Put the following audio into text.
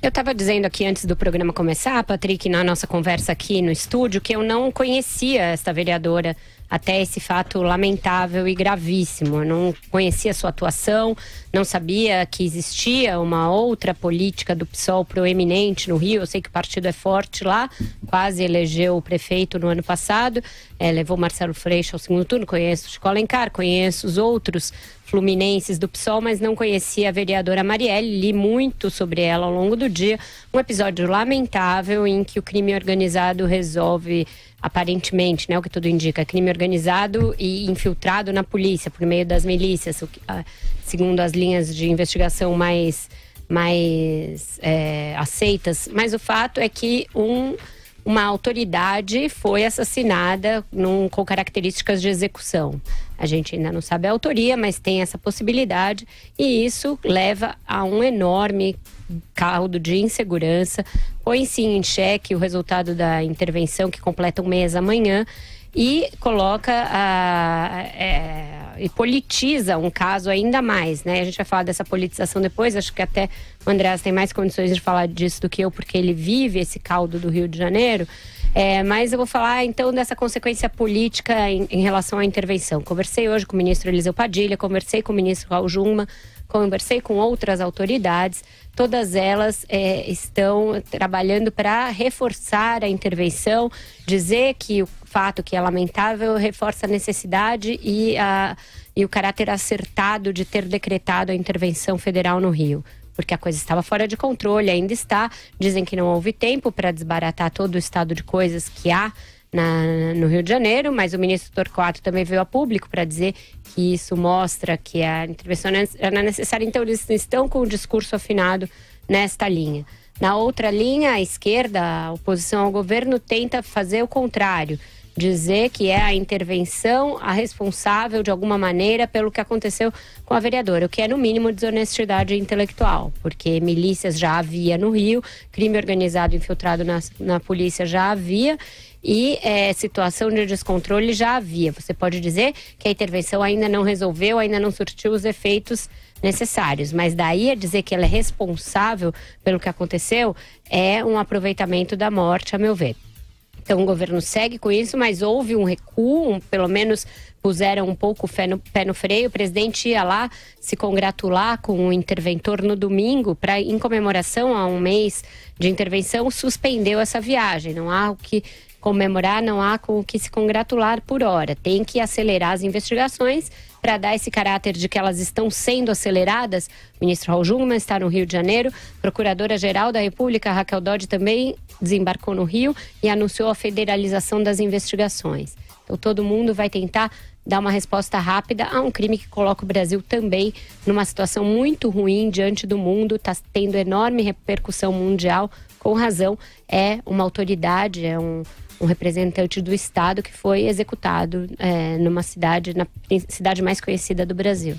Eu estava dizendo aqui antes do programa começar, Patrick, na nossa conversa aqui no estúdio, que eu não conhecia esta vereadora até esse fato lamentável e gravíssimo. Eu não conhecia sua atuação, não sabia que existia uma outra política do PSOL proeminente no Rio. Eu sei que o partido é forte lá, quase elegeu o prefeito no ano passado, levou Marcelo Freixo ao segundo turno. Conheço o Chico Alencar, conheço os outros fluminenses do PSOL, mas não conhecia a vereadora Marielle. Li muito sobre ela ao longo do dia. Um episódio lamentável em que o crime organizado resolve, aparentemente, né, o que tudo indica, crime organizado e infiltrado na polícia por meio das milícias, segundo as linhas de investigação mais aceitas. Mas o fato é que uma autoridade foi assassinada com características de execução. A gente ainda não sabe a autoria, mas tem essa possibilidade, e isso leva a um enorme caldo de insegurança, põe sim em xeque o resultado da intervenção, que completa um mês amanhã, e coloca e politiza um caso ainda mais, né? A gente vai falar dessa politização depois. Acho que até o Andreas tem mais condições de falar disso do que eu, porque ele vive esse caldo do Rio de Janeiro. Mas eu vou falar então dessa consequência política em relação à intervenção. Conversei hoje com o ministro Eliseu Padilha, conversei com o ministro Raul Jungmann, conversei com outras autoridades. Todas elas estão trabalhando para reforçar a intervenção, dizer que o fato que é lamentável reforça a necessidade e o caráter acertado de ter decretado a intervenção federal no Rio. Porque a coisa estava fora de controle, ainda está. Dizem que não houve tempo para desbaratar todo o estado de coisas que há no Rio de Janeiro, mas o ministro Torquato também veio a público para dizer que isso mostra que a intervenção era necessária. Então eles estão com o discurso afinado nesta linha. Na outra linha, a esquerda, a oposição ao governo, tenta fazer o contrário, dizer que é a intervenção a responsável de alguma maneira pelo que aconteceu com a vereadora, o que é no mínimo desonestidade intelectual, porque milícias já havia no Rio, crime organizado infiltrado na polícia já havia, e situação de descontrole já havia. Você pode dizer que a intervenção ainda não resolveu, ainda não surtiu os efeitos necessários, mas daí a dizer que ela é responsável pelo que aconteceu é um aproveitamento da morte, a meu ver. Então o governo segue com isso, mas houve um recuo, pelo menos puseram um pouco o pé no freio. O presidente ia lá se congratular com o interventor no domingo, em comemoração a um mês de intervenção, suspendeu essa viagem. Não há o que comemorar, não há com o que se congratular por hora. Tem que acelerar as investigações para dar esse caráter de que elas estão sendo aceleradas. O ministro Raul Jungmann está no Rio de Janeiro, Procuradora-Geral da República, Raquel Dodge, também desembarcou no Rio e anunciou a federalização das investigações. Então todo mundo vai tentar dar uma resposta rápida a um crime que coloca o Brasil também numa situação muito ruim diante do mundo, está tendo enorme repercussão mundial, com razão. É uma autoridade, é um representante do Estado que foi executado numa cidade, na cidade mais conhecida do Brasil.